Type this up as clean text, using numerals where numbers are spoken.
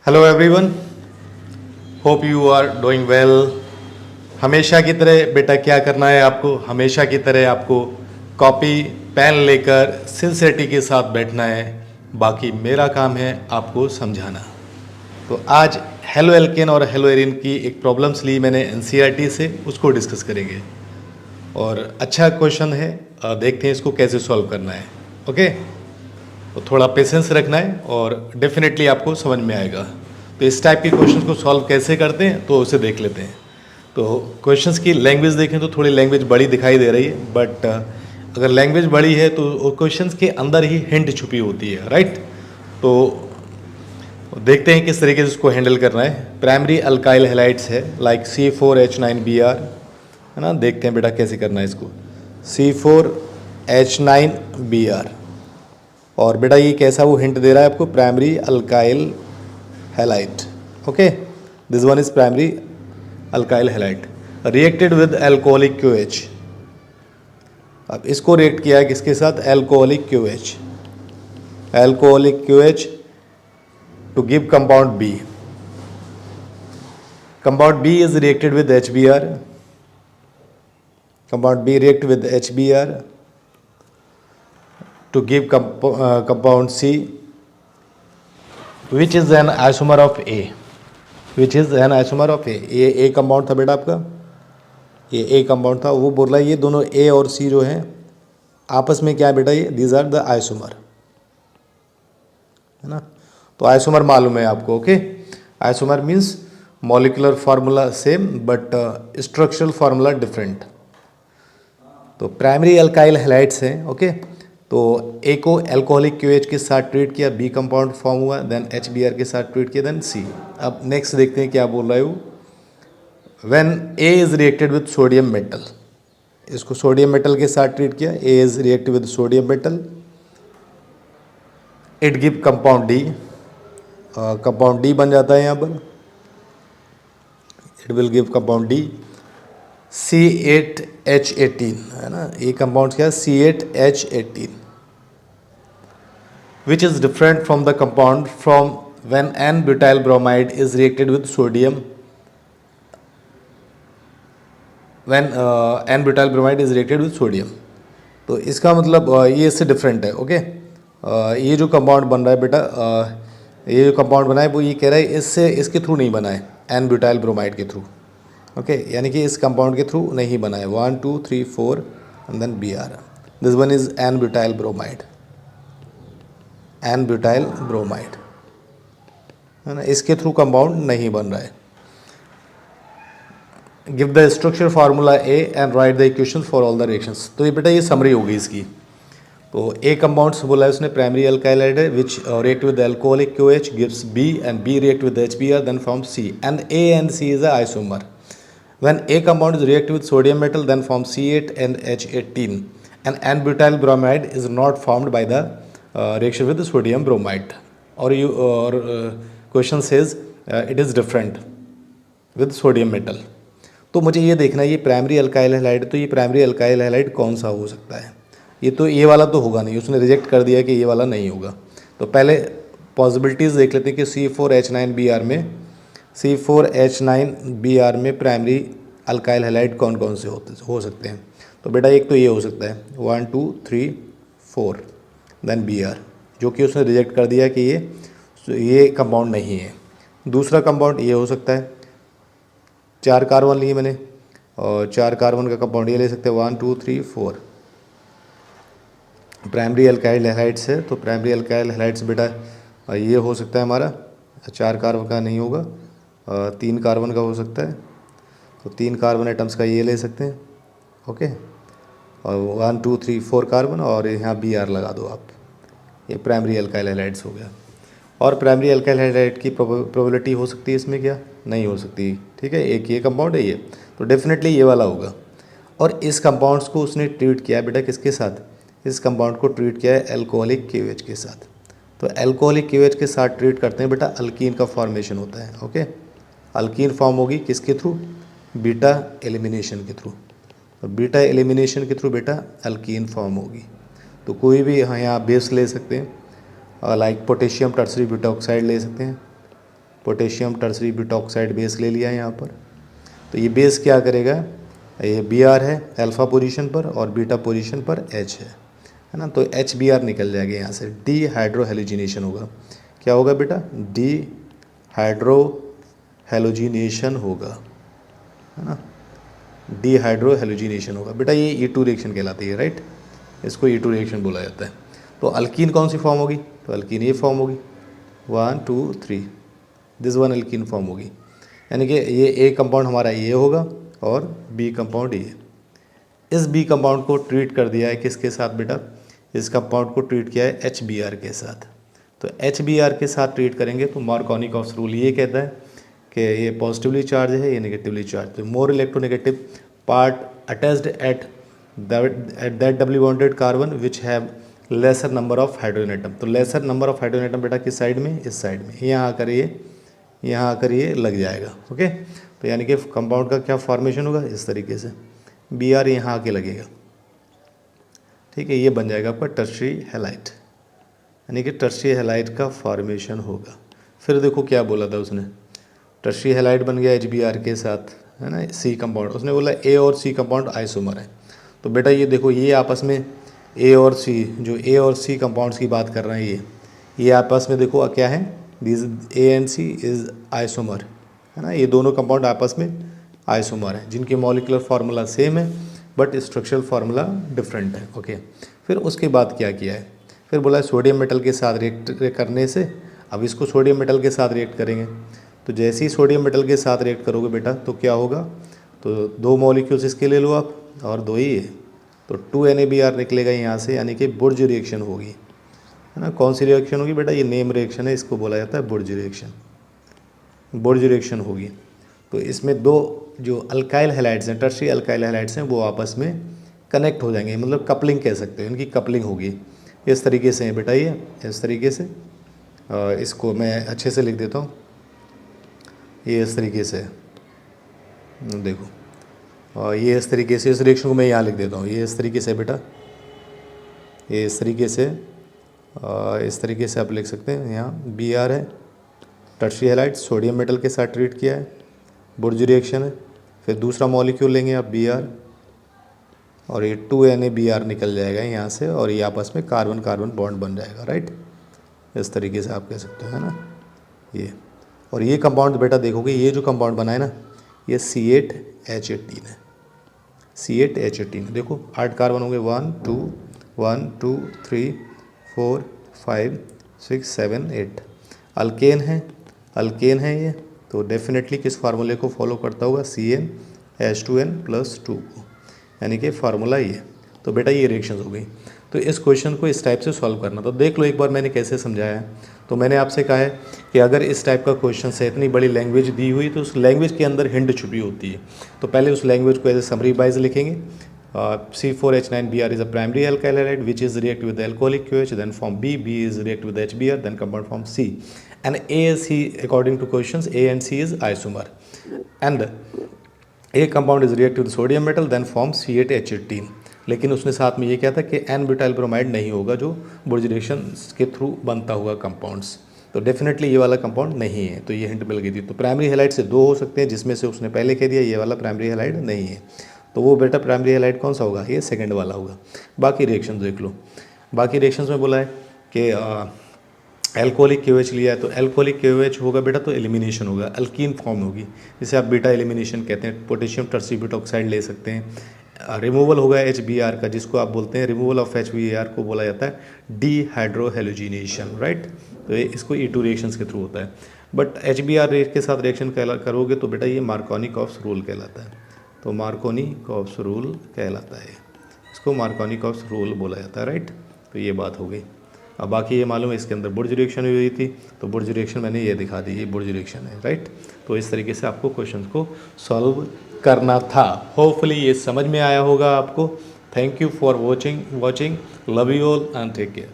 Hello everyone, hope you are doing well. हमेशा की तरह बेटा क्या करना है आपको, हमेशा की तरह आपको कॉपी पेन लेकर सिंसियरिटी के साथ बैठना है। बाकी मेरा काम है आपको समझाना। तो आज हेलो एल्केन और हेलो एरिन की एक प्रॉब्लम्स ली मैंने एनसीईआरटी से, उसको डिस्कस करेंगे। और अच्छा क्वेश्चन है, देखते हैं इसको कैसे सॉल्व करना है। ओके, तो थोड़ा पेशेंस रखना है और डेफिनेटली आपको समझ में आएगा। तो इस टाइप के क्वेश्चंस को सॉल्व कैसे करते हैं तो उसे देख लेते हैं। तो क्वेश्चंस की लैंग्वेज देखें तो थोड़ी लैंग्वेज बड़ी दिखाई दे रही है, बट अगर लैंग्वेज बड़ी है तो क्वेश्चंस के अंदर ही हिंट छुपी होती है, राइट। तो देखते हैं किस तरीके से इसको हैंडल करना है। प्राइमरी अल्काइल हैलाइड्स है लाइक C4H9Br, है ना। देखते हैं बेटा कैसे करना है इसको। C4H9Br, और बेटा ये कैसा वो हिंट दे रहा है आपको, primary alkyl halide. Okay, this one is primary alkyl halide reacted with alcoholic QH। अब इसको रिएक्ट किया है किसके साथ, alcoholic QH, alcoholic QH to give compound B। Compound B is reacted with HBr, compound B react with HBr to give compound C, which is an isomer of A, which is an isomer of A। ये A compound था बेटा आपका, ये A compound था। वो बोल रहा है ये दोनों A और C जो हैं आपस में क्या है बेटा, ये दीज आर द आइसोमर, है ना। तो आइसोमर मालूम है आपको। Okay, isomer means molecular formula same but structural formula different. तो प्राइमरी अल्काइल हैलाइड्स हैं। ओके, तो ए को एल्कोहलिक QH के साथ ट्रीट किया, B कंपाउंड फॉर्म हुआ, देन HBr के साथ ट्रीट किया, देन C। अब नेक्स्ट देखते हैं क्या बोल रहा है वो। When A is reacted with sodium metal, इसको सोडियम मेटल के साथ ट्रीट किया, A is reacted with sodium metal, it give compound D। Compound D बन जाता है यहाँ पर, it will give compound D C8H18, है ना। ये कंपाउंड क्या है, C8H18, which is different from the compound from when N-butyl bromide is reacted with sodium, when N-butyl bromide is reacted with sodium। तो इसका मतलब ये इससे डिफरेंट है। ओके, ये जो कंपाउंड बन रहा है बेटा, ये जो कंपाउंड बना है वो ये कह रहा है इससे इसके थ्रू नहीं बना है, N-butyl bromide के थ्रू। ओके, यानी कि इस कंपाउंड के थ्रू नहीं बना है। 1 2 3 4 and then Br, this one is N-butyl bromide, N-butyl bromide, है ना। इसके थ्रू कंपाउंड नहीं बन रहा है। Give the structure formula A and right the equation for all the reactions. तो ये बेटा ये समरी होगी इसकी। तो A कंपाउंड्स बोला है उसने, प्राइमरी अल्काइल हैलाइड है which react with alcoholic QH gives B and B react with HBr then form C and A and C is a isomer. When A compound is reacted with sodium metal, then forms C8 and H18, and N-butyl bromide is not formed by the reaction with the sodium bromide. Or question says it is different with sodium metal. तो मुझे ये देखना है ये primary alkyl halide, तो ये primary alkyl halide कौन सा हो सकता है। ये तो ये वाला तो होगा नहीं, उसने रिजेक्ट कर दिया कि ये वाला नहीं होगा। तो पहले पॉसिबिलिटीज़ देख लेते हैं कि C4H9Br में, C4H9Br में प्राइमरी अल्काइल हैलाइड कौन कौन से हो सकते हैं। तो बेटा एक तो ये हो सकता है 1 2 3 4 देन Br, जो कि उसने रिजेक्ट कर दिया कि ये कंपाउंड नहीं है। दूसरा कंपाउंड ये हो सकता है, 4 कार्बन लिए मैंने और 4 कार्बन का कंपाउंड ये ले सकते हैं 1 2 3 4, प्राइमरी अल्काइल हैलाइड्स है। तो प्राइमरी अल्काइल हैलाइड्स बेटा ये हो सकता है हमारा, 4 कार्बन का नहीं होगा, 3 कार्बन का हो सकता है। तो 3 कार्बन एटम्स का ये ले सकते हैं। ओके, और 1 2 3 4 कार्बन और यहाँ Br लगा दो आप, ये प्राइमरी अल्काइल हैलाइड्स हो गया। और प्राइमरी अल्काइल हैलाइड की प्रोबेबिलिटी हो सकती है इसमें, क्या नहीं हो सकती। ठीक है, एक ये कंपाउंड है ये, तो डेफिनेटली ये वाला होगा। और इस कंपाउंड्स को उसने ट्रीट किया बेटा किसके साथ, इस कंपाउंड को ट्रीट किया है एल्कोहलिक QH के साथ। तो एल्कोहलिक QH के साथ ट्रीट करते हैं बेटा, अल्कीन का फॉर्मेशन होता है। ओके, अल्कीन फॉर्म होगी किसके थ्रू, बीटा एलिमिनेशन के थ्रू। तो बीटा एलिमिनेशन के थ्रू बेटा अल्कीन फॉर्म होगी। तो कोई भी यहाँ बेस ले सकते हैं, like potassium tertiary beta oxide ले सकते हैं, पोटेशियम टर्सरी ब्यूटॉक्साइड बेस ले लिया है यहाँ पर। तो ये बेस क्या करेगा, ये Br है अल्फ़ा पोजीशन पर और बीटा पोजीशन पर H है ना। तो HBr निकल जाएगा यहाँ से, डी हाइड्रो हेलोजिनेशन होगा। क्या होगा बेटा, डी हाइड्रो हेलोजिनेशन होगा, है ना, डी हाइड्रो हेलोजिनेशन होगा बेटा। ये E2 रिएक्शन कहलाती है, राइट, इसको E2 रिएक्शन बोला जाता है। तो अल्कीन कौन सी फॉर्म होगी, तो अल्कीन ये फॉर्म होगी 1 2 3, दिस वन अल्कीन फॉर्म होगी। यानी कि ये ए कंपाउंड हमारा ये होगा और बी कंपाउंड ये। इस बी कंपाउंड को ट्रीट कर दिया है किसके साथ बेटा, इस कंपाउंड को ट्रीट किया है HBr के साथ। तो HBr के साथ ट्रीट करेंगे तो मार्कोनिकॉफ्स रूल ये कहता है कि ये पॉजिटिवली चार्ज है, ये नेगेटिवली चार्ज। तो more electronegative part attached at that doubly bonded carbon which have lesser number of hydrogen atom. तो lesser number of hydrogen atom बेटा किस साइड में, इस साइड में। यहाँ आकर ये लग जाएगा। ओके, तो यानी कि कंपाउंड का क्या फॉर्मेशन होगा, इस तरीके से Br यहाँ आके लगेगा, ठीक है। ये बन जाएगा आपका टर्शियरी हैलाइड, यानी कि टर्शियरी हैलाइड का फॉर्मेशन होगा। फिर देखो क्या बोला था उसने, टर्शियरी हैलाइड बन गया HBr के साथ, है ना, C कंपाउंड। उसने बोला A और C कंपाउंड आइसोमर है। तो बेटा ये देखो, ये आपस में A और C, जो A और C कंपाउंड्स की बात कर रहे हैं, ये आपस में देखो क्या है, this A and C is isomer, है ना। ये दोनों कंपाउंड आपस में आइसोमर हैं, जिनके मॉलिकुलर फार्मूला सेम है बट स्ट्रक्चरल फार्मूला डिफरेंट है। ओके, फिर उसके बाद क्या किया है, फिर बोला सोडियम मेटल के साथ रिएक्ट करने से, अब इसको सोडियम मेटल के साथ रिएक्ट करेंगे। तो जैसे ही सोडियम मेटल के साथ रिएक्ट करोगे बेटा तो क्या होगा, तो 2 मॉलिक्यूल्स इसके ले लो आप और 2 ही है, तो 2NaBr निकलेगा यहाँ से, यानी कि बुर्ज रिएक्शन होगी, है ना। कौन सी रिएक्शन होगी बेटा, ये नेम रिएक्शन है, इसको बोला जाता है बुर्ज रिएक्शन, बुर्ज रिएक्शन होगी। तो इसमें 2 जो अल्काइल हैलाइड्स हैं, टर्शियरी अल्काइल हैलाइड्स हैं, वो आपस में कनेक्ट हो जाएंगे, मतलब कपलिंग कह सकते हो, इनकी कपलिंग होगी। इस तरीके से है बेटा, ये इस तरीके से, इसको मैं अच्छे से लिख देता हूँ, ये इस तरीके से देखो, और ये इस तरीके से, इस रिएक्शन को मैं यहाँ लिख देता हूँ, ये इस तरीके से बेटा, ये इस तरीके से आप लिख सकते हैं। यहाँ Br है, टर्शियरी हैलाइड सोडियम मेटल के साथ ट्रीट किया है, बुर्ज रिएक्शन है। फिर दूसरा मॉलिक्यूल लेंगे आप Br, और ये 2NaBr निकल जाएगा यहाँ से, और ये आपस में कार्बन कार्बन बॉन्ड बन जाएगा, राइट, इस तरीके से आप कह सकते हो, है ना। ये और ये कंपाउंड बेटा देखोगे, ये जो कंपाउंड बना है ना, ये C8H18 है, C8H18। देखो 8 कार्बन होंगे, 1 2 3 4 5 6 7 8। अल्केन है ये, तो डेफिनेटली किस फार्मूले को फॉलो करता होगा, CnH2n+2 को, यानी कि फार्मूला ये। तो बेटा ये रिएक्शंस हो गई। तो इस क्वेश्चन को इस टाइप से सॉल्व करना, तो देख लो एक बार मैंने कैसे समझाया है। तो मैंने आपसे कहा है कि अगर इस टाइप का क्वेश्चन है, इतनी बड़ी लैंग्वेज दी हुई, तो उस लैंग्वेज के अंदर हिंट छुपी होती है। तो पहले उस लैंग्वेज को एज ए समरी वाइज लिखेंगे। C4H9Br is a primary alkyl halide which is react with the alcoholic QH, then form B is react with HBr, then compound form C. And A and C, according to questions, A and C is isomer. And A compound is react with sodium metal, then form C8H18. लेकिन उसने साथ में ये क्या था कि N-ब्यूटाइल bromide नहीं होगा, जो बुर्ज रिएक्शन के थ्रू बनता हुआ कंपाउंड्स। तो डेफिनेटली ये वाला कंपाउंड नहीं है, तो ये हिंट मिल गई थी। तो प्राइमरी हैलाइड से 2 हो सकते हैं, जिसमें से उसने पहले कह दिया ये वाला प्राइमरी हैलाइड नहीं है। तो वो बेटा प्राइमरी हैलाइड कौन सा होगा, ये सेकंड वाला होगा। बाकी रिएक्शंस देख लो, बाकी रिएक्शंस में बोला है कि एल्कोहलिक KOH लिया है, तो एल्कोहलिक KOH होगा बेटा तो एलिमिनेशन होगा, अल्कीन फॉर्म होगी, जिसे आप बीटा एलिमिनेशन कहते हैं। पोटेशियम टर्सरी ब्यूटॉक्साइड ले सकते हैं। रिमूवल होगा HBr का, जिसको आप बोलते हैं रिमूवल ऑफ HBr को बोला जाता है डी हाइड्रो हेलोजिनेशन, राइट। तो ये इसको E2 रिएक्शंस के थ्रू होता है। बट HBr के साथ रिएक्शन करोगे तो बेटा ये मार्कोनिकॉफ्स रूल कहलाता है। तो मार्कोनिकॉफ्स रूल कहलाता है, इसको मार्कोनिकॉफ्स रूल बोला जाता है, राइट। तो ये बात हो गई। अब बाकी ये मालूम है इसके अंदर बुर्ज रिएक्शन हुई थी, तो बुर्ज रिएक्शन मैंने ये दिखा दी, ये बुर्ज रिएक्शन है, राइट। तो इस तरीके से आपको क्वेश्चन को सॉल्व करना था। होपफुली ये समझ में आया होगा आपको। Thank you for watching, love you all and take care.